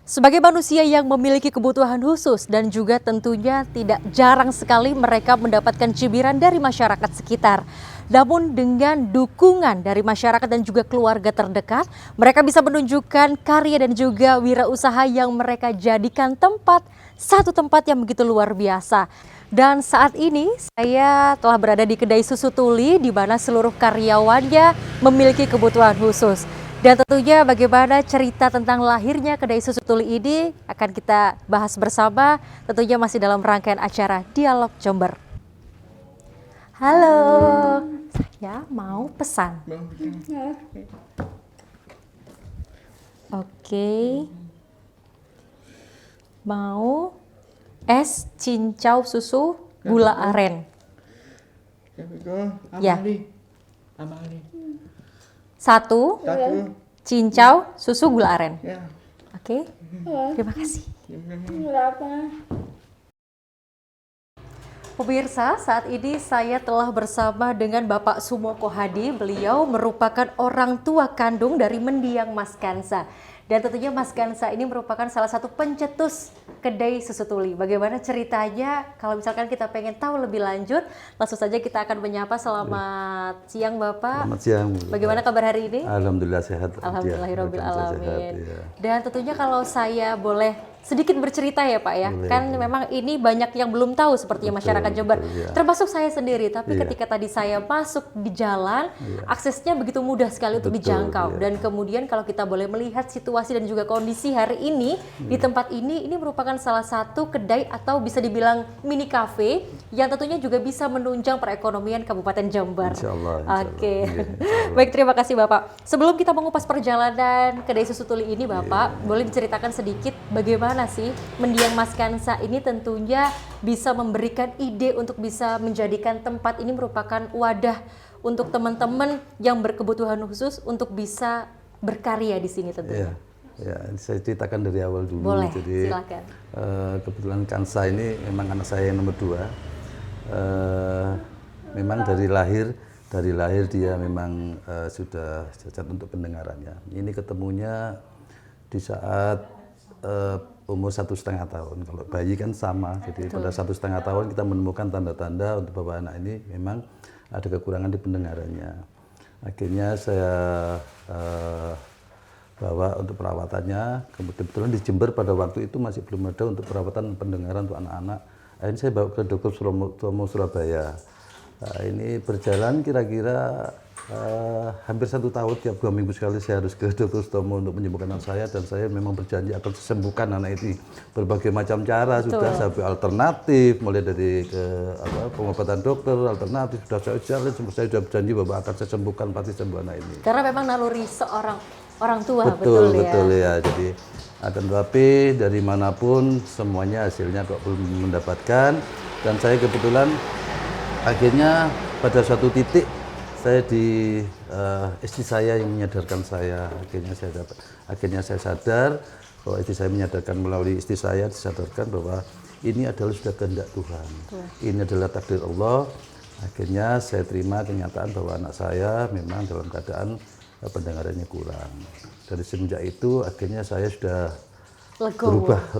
Sebagai manusia yang memiliki kebutuhan khusus dan juga tentunya tidak jarang sekali mereka mendapatkan cibiran dari masyarakat sekitar. Namun dengan dukungan dari masyarakat dan juga keluarga terdekat, mereka bisa menunjukkan karya dan juga wirausaha yang mereka jadikan satu tempat yang begitu luar biasa. Dan saat ini saya telah berada di kedai susu Tuli di mana seluruh karyawannya memiliki kebutuhan khusus. Dan tentunya bagaimana cerita tentang lahirnya kedai susu Tuli ini akan kita bahas bersama, tentunya masih dalam rangkaian acara Dialog Jember. Halo, saya mau pesan. Oke, mau es cincau susu gula aren. Ya. Satu cincau susu gula aren. Oke, terima kasih. Pemirsa, saat ini saya telah bersama dengan Bapak Sumoko Hadi. Beliau merupakan orang tua kandung dari mendiang Mas Kansa. Dan tentunya Mas Kansa ini merupakan salah satu pencetus kedai susu Tuli. Bagaimana ceritanya? Kalau misalkan kita pengen tahu lebih lanjut, langsung saja kita akan menyapa. Selamat siang Bapak. Selamat siang. Bagaimana kabar hari ini? Alhamdulillah sehat. Alhamdulillahirabbil alamin. Ya. Dan tentunya kalau saya boleh sedikit bercerita ya Pak ya, boleh, kan memang ini banyak yang belum tahu sepertinya masyarakat Jember, ya. termasuk saya sendiri. Tapi ketika tadi saya masuk di jalan, aksesnya begitu mudah sekali untuk dijangkau. Dan kemudian kalau kita boleh melihat situasi dan juga kondisi hari ini di tempat ini merupakan salah satu kedai atau bisa dibilang mini cafe yang tentunya juga bisa menunjang perekonomian Kabupaten Jember. Insyaallah. Oke. Baik, terima kasih Bapak. Sebelum kita mengupas perjalanan kedai susu Tuli ini Bapak, boleh diceritakan sedikit bagaimana sih mendiang Mas Kansa ini tentunya bisa memberikan ide untuk bisa menjadikan tempat ini merupakan wadah untuk teman-teman yang berkebutuhan khusus untuk bisa berkarya di sini tentunya. Ya, saya ceritakan dari awal dulu. Boleh, jadi, silakan. Kebetulan Kansa ini memang anak saya yang nomor 2. Memang dari lahir dia memang sudah cacat untuk pendengarannya. Ini ketemunya di saat umur 1,5 tahun. Kalau bayi kan sama, jadi pada 1,5 tahun kita menemukan tanda-tanda untuk bahwa anak ini memang ada kekurangan di pendengarannya. Akhirnya saya bawa untuk perawatannya. Kebetulan di Jember pada waktu itu masih belum ada untuk perawatan pendengaran untuk anak-anak. Akhirnya saya bawa ke Dr. Sutomo Surabaya. Nah, ini berjalan kira-kira hampir 1 tahun, tiap 2 minggu sekali saya harus ke Dr. Sutomo untuk menyembuhkan anak saya, dan saya memang berjanji akan sembuhkan anak ini berbagai macam cara. Sudah sampai alternatif, mulai dari pengobatan dokter alternatif sudah saya jalan, saya sudah berjanji bahwa akan saya sembuhkan, pasti sembuh anak ini. Karena memang naluri seorang orang tua, betul ya. Jadi akan tetapi dari manapun semuanya hasilnya kok belum mendapatkan, dan saya kebetulan akhirnya pada suatu titik saya istri saya yang menyadarkan saya. Akhirnya saya sadar bahwa istri saya menyadarkan, melalui istri saya disadarkan bahwa ini adalah sudah kehendak Tuhan. Ini adalah takdir Allah. Akhirnya saya terima kenyataan bahwa anak saya memang dalam keadaan pendengarannya kurang. Dari semenjak itu akhirnya saya sudah berubah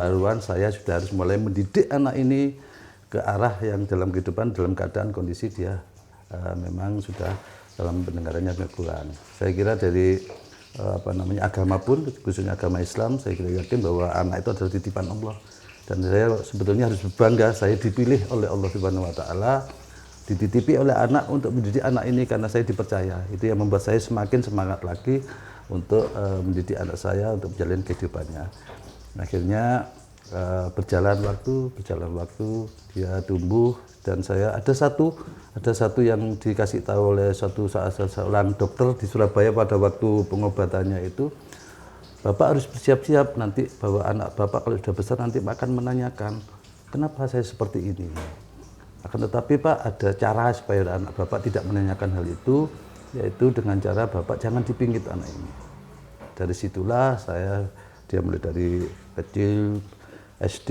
haluan. Saya sudah harus mulai mendidik anak ini ke arah yang dalam kehidupan, dalam keadaan kondisi dia memang sudah dalam pendengarannya kurang. Saya kira dari agama pun, khususnya agama Islam, saya kira yakin bahwa anak itu adalah titipan Allah. Dan saya sebetulnya harus berbangga, saya dipilih oleh Allah Subhanahu wa Ta'ala, dititipi oleh anak untuk mendidik anak ini karena saya dipercaya. Itu yang membuat saya semakin semangat lagi untuk mendidik anak saya untuk menjalani kehidupannya. Akhirnya berjalan waktu dia tumbuh, dan saya ada satu yang dikasih tahu oleh seorang dokter di Surabaya pada waktu pengobatannya itu, Bapak harus bersiap-siap nanti bahwa anak Bapak kalau sudah besar nanti akan menanyakan kenapa saya seperti ini. Akan tetapi Pak, ada cara supaya anak Bapak tidak menanyakan hal itu, yaitu dengan cara Bapak jangan dipingit anak ini. Dari situlah dia mulai dari kecil SD,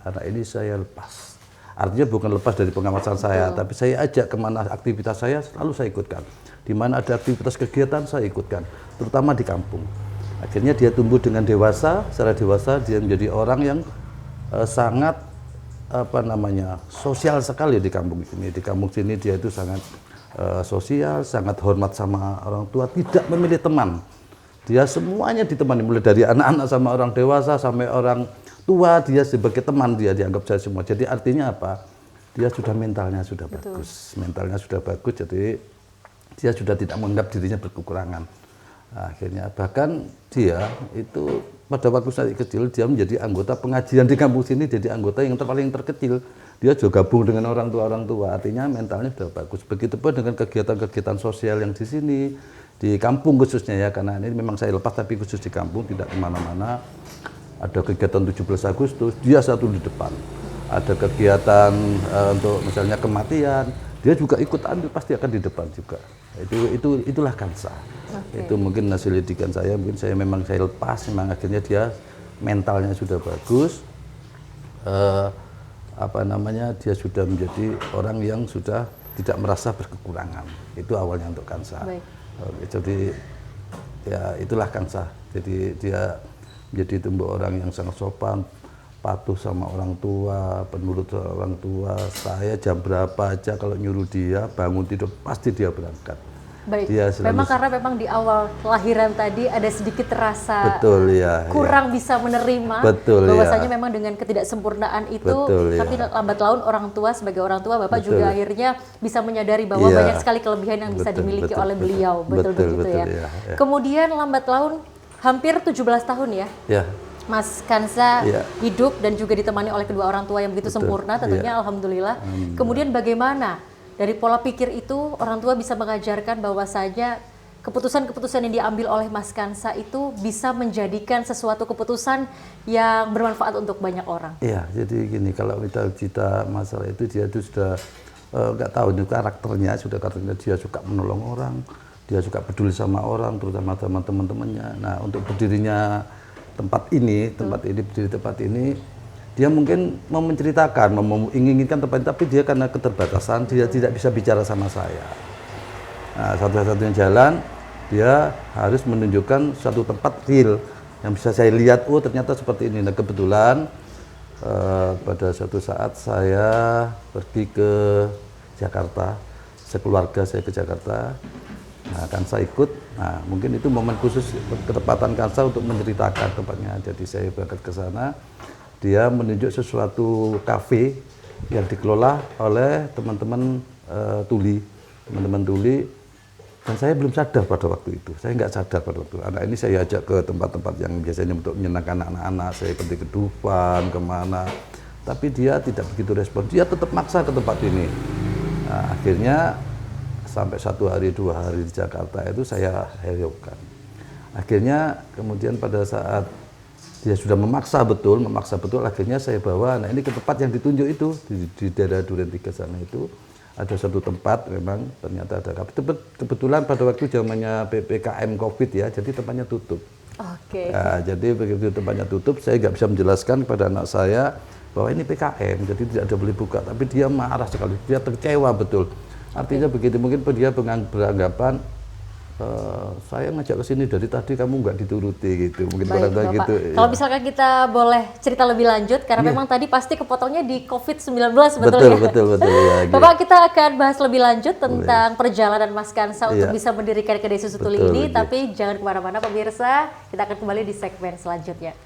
anak ini saya lepas. Artinya bukan lepas dari pengawasan saya, tapi saya ajak kemana aktivitas saya, selalu saya ikutkan. Di mana ada aktivitas kegiatan, saya ikutkan, terutama di kampung. Akhirnya dia tumbuh dengan dewasa, secara dewasa dia menjadi orang yang sangat sosial sekali di kampung sini. Di kampung sini dia itu sangat sosial, sangat hormat sama orang tua, tidak memilih teman. Dia semuanya ditemani, mulai dari anak-anak sama orang dewasa sampai orang tua, dia sebagai teman, dia dianggap saya semua. Jadi artinya apa? Dia sudah mentalnya sudah bagus, mentalnya sudah bagus, jadi dia sudah tidak menganggap dirinya berkekurangan. Nah, akhirnya bahkan dia itu pada waktu saya kecil dia menjadi anggota pengajian di kampung sini, jadi anggota yang paling terkecil. Dia juga gabung dengan orang tua, artinya mentalnya sudah bagus. Begitu pun dengan kegiatan-kegiatan sosial yang di sini, di kampung khususnya ya, karena ini memang saya lepas tapi khusus di kampung, tidak kemana-mana. Ada kegiatan 17 Agustus, dia satu di depan. Ada kegiatan untuk misalnya kematian, dia juga ikut andil, pasti akan di depan juga. Itulah Kansa. Itu mungkin hasil didikan saya, mungkin saya lepas, memang akhirnya dia mentalnya sudah bagus. Dia sudah menjadi orang yang sudah tidak merasa berkekurangan. Itu awalnya untuk Kansa. Jadi ya itulah Kansa. Jadi dia menjadi tumbuh orang yang sangat sopan, patuh sama orang tua, penurut sama orang tua. Saya jam berapa aja kalau nyuruh dia bangun tidur pasti dia berangkat. Baik, dia selalu... memang karena memang di awal kelahiran tadi ada sedikit rasa kurang bisa menerima bahwasanya memang dengan ketidaksempurnaan itu, tapi lambat laun orang tua sebagai orang tua Bapak juga akhirnya bisa menyadari bahwa banyak sekali kelebihan yang bisa dimiliki oleh beliau, begitu ya. Kemudian lambat laun hampir 17 tahun ya. Mas Kansa hidup dan juga ditemani oleh kedua orang tua yang begitu sempurna tentunya, alhamdulillah. Kemudian bagaimana dari pola pikir itu orang tua bisa mengajarkan bahwasanya keputusan-keputusan yang diambil oleh Mas Kansa itu bisa menjadikan sesuatu keputusan yang bermanfaat untuk banyak orang? Iya, jadi gini, kalau kita cerita masalah itu, dia itu sudah nggak tahu itu karakternya dia suka menolong orang, dia suka peduli sama orang, terutama sama teman-temannya. Nah, untuk berdirinya berdiri tempat ini, dia mungkin mau menceritakan, menginginkan tempat ini, tapi dia karena keterbatasan, dia tidak bisa bicara sama saya. Nah, satu-satunya jalan, dia harus menunjukkan suatu tempat real, yang bisa saya lihat, oh ternyata seperti ini. Nah, kebetulan pada suatu saat saya pergi ke Jakarta, sekeluarga saya ke Jakarta. Nah, Kansa ikut. Nah, mungkin itu momen khusus ketepatan Kansa untuk menceritakan tempatnya. Jadi saya berangkat ke sana. Dia menunjuk sesuatu kafe yang dikelola oleh teman-teman tuli, dan saya belum sadar pada waktu itu. Saya nggak sadar pada waktu itu. Anak ini saya ajak ke tempat-tempat yang biasanya untuk menyenangkan anak-anak. Saya pergi ke Dufan, kemana. Tapi dia tidak begitu respon. Dia tetap maksa ke tempat ini. Nah, akhirnya sampai 1 hari 2 hari di Jakarta itu saya hiraukan. Akhirnya kemudian pada saat dia sudah memaksa betul, akhirnya saya bawa, nah ini ke tempat yang ditunjuk itu, di daerah Duren 3 sana itu, ada satu tempat memang ternyata ada kafe. Kebetulan pada waktu zamannya PPKM COVID ya, jadi tempatnya tutup. Nah, jadi begitu tempatnya tutup, saya nggak bisa menjelaskan kepada anak saya bahwa ini PKM, jadi tidak ada boleh buka, tapi dia marah sekali, dia kecewa betul. Artinya begitu, mungkin dia beranggapan, saya ngajak ke sini dari tadi kamu nggak dituruti gitu, mungkin barangkali gitu. Kalau misalkan kita boleh cerita lebih lanjut, karena memang tadi pasti kepotongnya di COVID-19 betul ya. Bapak, kita akan bahas lebih lanjut tentang perjalanan Mas Kansa untuk bisa mendirikan kedai susu tuli ini, tapi jangan kemana-mana pemirsa, kita akan kembali di segmen selanjutnya.